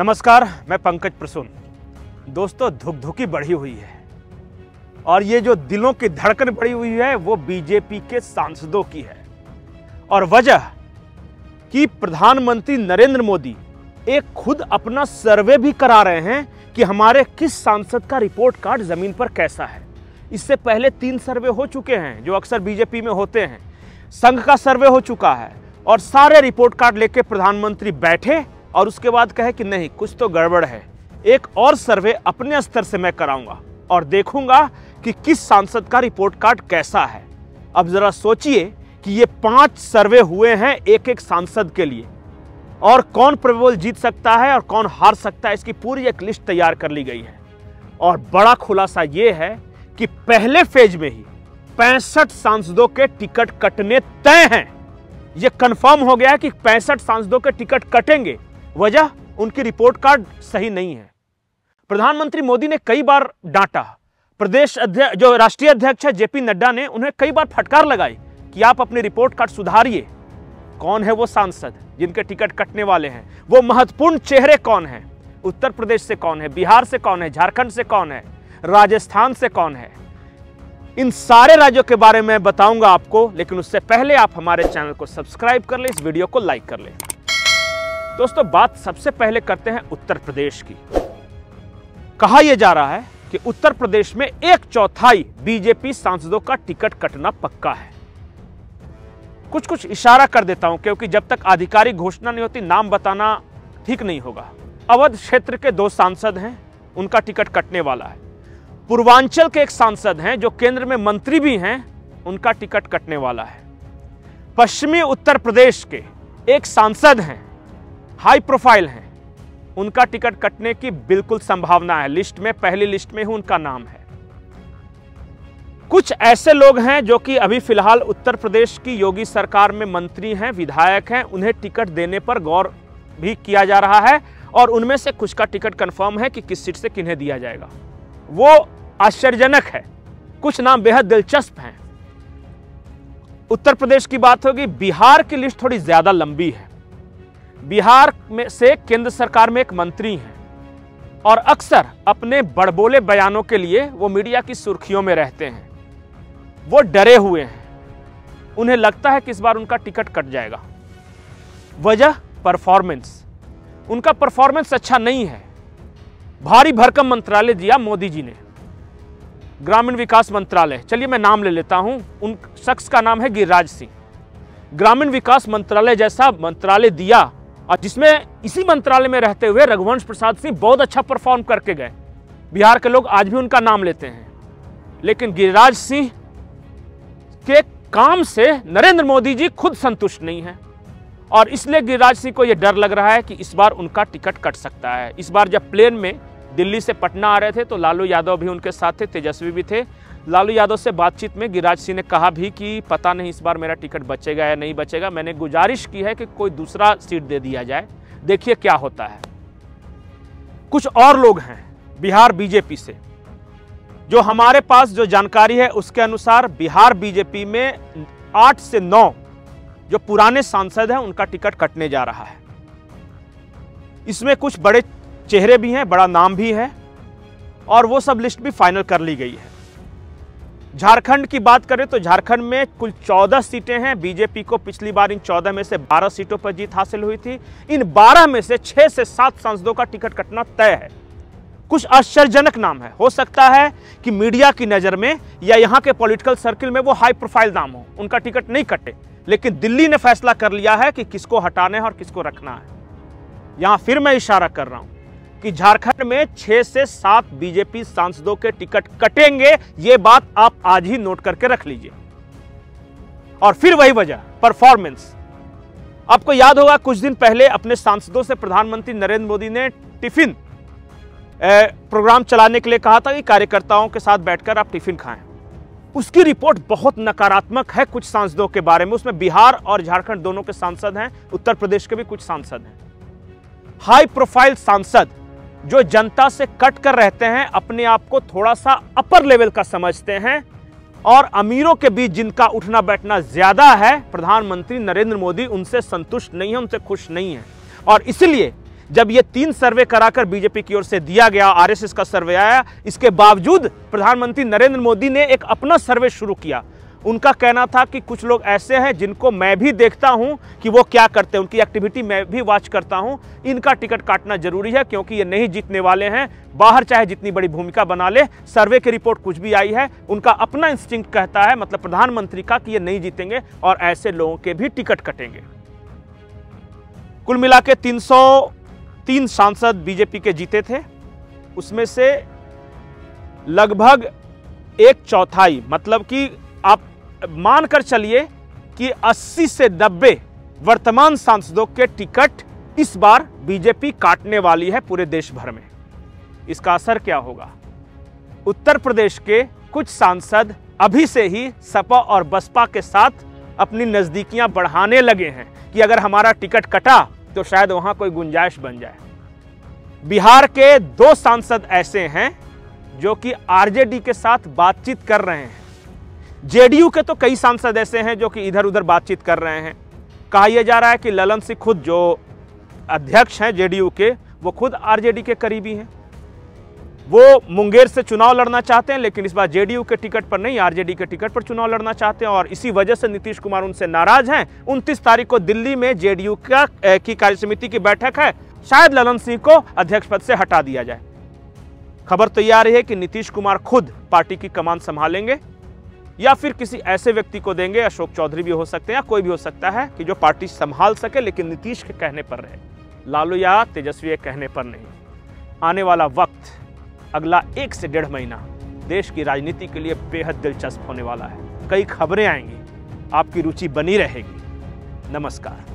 नमस्कार, मैं पंकज प्रसून। दोस्तों, धुकधुकी बढ़ी हुई है और ये जो दिलों की धड़कन बढ़ी हुई है वो बीजेपी के सांसदों की है। और वजह कि प्रधानमंत्री नरेंद्र मोदी एक खुद अपना सर्वे भी करा रहे हैं कि हमारे किस सांसद का रिपोर्ट कार्ड जमीन पर कैसा है। इससे पहले 3 सर्वे हो चुके हैं जो अक्सर बीजेपी में होते हैं। संघ का सर्वे हो चुका है और सारे रिपोर्ट कार्ड लेके प्रधानमंत्री बैठे और उसके बाद कहे कि नहीं, कुछ तो गड़बड़ है। एक और सर्वे अपने स्तर से मैं कराऊंगा और देखूंगा कि किस सांसद का रिपोर्ट कार्ड कैसा है। अब जरा सोचिए कि ये 5 सर्वे हुए हैं एक एक सांसद के लिए, और कौन प्रबल जीत सकता है और कौन हार सकता है, इसकी पूरी एक लिस्ट तैयार कर ली गई है। और बड़ा खुलासा ये है कि पहले फेज में ही 65 सांसदों के टिकट कटने तय हैं। यह कंफर्म हो गया है कि 65 सांसदों के टिकट कटेंगे। वजह, उनकी रिपोर्ट कार्ड सही नहीं है। प्रधानमंत्री मोदी ने कई बार डांटा। प्रदेश अध्यक्ष, जो राष्ट्रीय अध्यक्ष है जेपी नड्डा ने उन्हें कई बार फटकार लगाई कि आप अपनी रिपोर्ट कार्ड सुधारिए। कौन है वो सांसद जिनके टिकट कटने वाले हैं? वो महत्वपूर्ण चेहरे कौन हैं? उत्तर प्रदेश से कौन है, बिहार से कौन है, झारखंड से कौन है, राजस्थान से कौन है? इन सारे राज्यों के बारे में बताऊंगा आपको, लेकिन उससे पहले आप हमारे चैनल को सब्सक्राइब कर लें, इस वीडियो को लाइक कर लें। दोस्तों, बात सबसे पहले करते हैं उत्तर प्रदेश की। कहा यह जा रहा है कि उत्तर प्रदेश में 1/4 बीजेपी सांसदों का टिकट कटना पक्का है। कुछ इशारा कर देता हूं क्योंकि जब तक आधिकारिक घोषणा नहीं होती नाम बताना ठीक नहीं होगा। अवध क्षेत्र के 2 सांसद हैं, उनका टिकट कटने वाला है। पूर्वांचल के एक सांसद हैं जो केंद्र में मंत्री भी हैं, उनका टिकट कटने वाला है। पश्चिमी उत्तर प्रदेश के एक सांसद हैं, हाई प्रोफाइल हैं, उनका टिकट कटने की बिल्कुल संभावना है। लिस्ट में, पहली लिस्ट में ही उनका नाम है। कुछ ऐसे लोग हैं जो कि अभी फिलहाल उत्तर प्रदेश की योगी सरकार में मंत्री हैं, विधायक हैं, उन्हें टिकट देने पर गौर भी किया जा रहा है और उनमें से कुछ का टिकट कंफर्म है कि किस सीट से किन्हें दिया जाएगा। वो आश्चर्यजनक है। कुछ नाम बेहद दिलचस्प हैं। उत्तर प्रदेश की बात होगी। बिहार की लिस्ट थोड़ी ज्यादा लंबी है। बिहार में से केंद्र सरकार में एक मंत्री हैं और अक्सर अपने बड़बोले बयानों के लिए वो मीडिया की सुर्खियों में रहते हैं। वो डरे हुए हैं, उन्हें लगता है कि इस बार उनका टिकट कट जाएगा। वजह, परफॉर्मेंस। उनका परफॉर्मेंस अच्छा नहीं है। भारी भरकम मंत्रालय दिया मोदी जी ने, ग्रामीण विकास मंत्रालय। चलिए मैं नाम ले लेता हूं, उन शख्स का नाम है गिरिराज सिंह। ग्रामीण विकास मंत्रालय जैसा मंत्रालय दिया और जिसमें इसी मंत्रालय में रहते हुए रघुवंश प्रसाद सिंह बहुत अच्छा परफॉर्म करके गए। बिहार के लोग आज भी उनका नाम लेते हैं। लेकिन गिरिराज सिंह के काम से नरेंद्र मोदी जी खुद संतुष्ट नहीं हैं और इसलिए गिरिराज सिंह को यह डर लग रहा है कि इस बार उनका टिकट कट सकता है। इस बार जब प्लेन में दिल्ली से पटना आ रहे थे तो लालू यादव भी उनके साथ थे, तेजस्वी भी थे। लालू यादव से बातचीत में गिरिराज सिंह ने कहा भी कि पता नहीं इस बार मेरा टिकट बचेगा या नहीं बचेगा, मैंने गुजारिश की है कि कोई दूसरा सीट दे दिया जाए, देखिए क्या होता है। कुछ और लोग हैं बिहार बीजेपी से, जो हमारे पास जो जानकारी है उसके अनुसार बिहार बीजेपी में 8 से 9 जो पुराने सांसद हैं उनका टिकट कटने जा रहा है। इसमें कुछ बड़े चेहरे भी हैं, बड़ा नाम भी है और वो सब लिस्ट भी फाइनल कर ली गई है। झारखंड की बात करें तो झारखंड में कुल 14 सीटें हैं। बीजेपी को पिछली बार इन 14 में से 12 सीटों पर जीत हासिल हुई थी। इन 12 में से 6 से 7 सांसदों का टिकट कटना तय है। कुछ आश्चर्यजनक नाम है। हो सकता है कि मीडिया की नजर में या यहां के पॉलिटिकल सर्किल में वो हाई प्रोफाइल नाम हो, उनका टिकट नहीं कटे, लेकिन दिल्ली ने फैसला कर लिया है कि किसको हटाना है और किसको रखना है। यहां फिर मैं इशारा कर रहा हूं कि झारखंड में 6 से 7 बीजेपी सांसदों के टिकट कटेंगे। यह बात आप आज ही नोट करके रख लीजिए। और फिर वही वजह, परफॉर्मेंस। आपको याद होगा कुछ दिन पहले अपने सांसदों से प्रधानमंत्री नरेंद्र मोदी ने टिफिन प्रोग्राम चलाने के लिए कहा था कि कार्यकर्ताओं के साथ बैठकर आप टिफिन खाएं। उसकी रिपोर्ट बहुत नकारात्मक है कुछ सांसदों के बारे में। उसमें बिहार और झारखंड दोनों के सांसद हैं, उत्तर प्रदेश के भी कुछ सांसद हैं। हाई प्रोफाइल सांसद जो जनता से कट कर रहते हैं, अपने आप को थोड़ा सा अपर लेवल का समझते हैं और अमीरों के बीच जिनका उठना बैठना ज्यादा है, प्रधानमंत्री नरेंद्र मोदी उनसे संतुष्ट नहीं है, उनसे खुश नहीं है। और इसलिए जब ये 3 सर्वे कराकर बीजेपी की ओर से दिया गया, आरएसएस का सर्वे आया, इसके बावजूद प्रधानमंत्री नरेंद्र मोदी ने एक अपना सर्वे शुरू किया। उनका कहना था कि कुछ लोग ऐसे हैं जिनको मैं भी देखता हूं कि वो क्या करते हैं, उनकी एक्टिविटी मैं भी वॉच करता हूं, इनका टिकट काटना जरूरी है क्योंकि ये नहीं जीतने वाले हैं, बाहर चाहे जितनी बड़ी भूमिका बना ले। सर्वे की रिपोर्ट कुछ भी आई है, उनका अपना इंस्टिंक्ट कहता है, मतलब प्रधानमंत्री का, कि ये नहीं जीतेंगे और ऐसे लोगों के भी टिकट कटेंगे। कुल मिला के 303 सांसद बीजेपी के जीते थे, उसमें से लगभग 1/4, मतलब कि आप मानकर चलिए कि 80 से 90 वर्तमान सांसदों के टिकट इस बार बीजेपी काटने वाली है पूरे देश भर में। इसका असर क्या होगा? उत्तर प्रदेश के कुछ सांसद अभी से ही सपा और बसपा के साथ अपनी नजदीकियां बढ़ाने लगे हैं कि अगर हमारा टिकट कटा तो शायद वहां कोई गुंजाइश बन जाए। बिहार के 2 सांसद ऐसे हैं जो कि आरजेडी के साथ बातचीत कर रहे हैं। जेडीयू के तो कई सांसद ऐसे हैं जो कि इधर उधर बातचीत कर रहे हैं। कहा यह जा रहा है कि ललन सिंह खुद, जो अध्यक्ष हैं जेडीयू के, वो खुद आरजेडी के करीबी हैं। वो मुंगेर से चुनाव लड़ना चाहते हैं, लेकिन इस बार जेडीयू के टिकट पर नहीं, आरजेडी के टिकट पर चुनाव लड़ना चाहते हैं और इसी वजह से नीतीश कुमार उनसे नाराज हैं। 29 तारीख को दिल्ली में जेडीयू की कार्यसमिति की बैठक है, शायद ललन सिंह को अध्यक्ष पद से हटा दिया जाए। खबर तो यह आ रही है कि नीतीश कुमार खुद पार्टी की कमान संभालेंगे या फिर किसी ऐसे व्यक्ति को देंगे, अशोक चौधरी भी हो सकते हैं या कोई भी हो सकता है, कि जो पार्टी संभाल सके लेकिन नीतीश के कहने पर रहे, लालू या तेजस्वी के कहने पर नहीं। आने वाला वक्त, अगला 1 से 1.5 महीना देश की राजनीति के लिए बेहद दिलचस्प होने वाला है। कई खबरें आएंगी, आपकी रुचि बनी रहेगी। नमस्कार।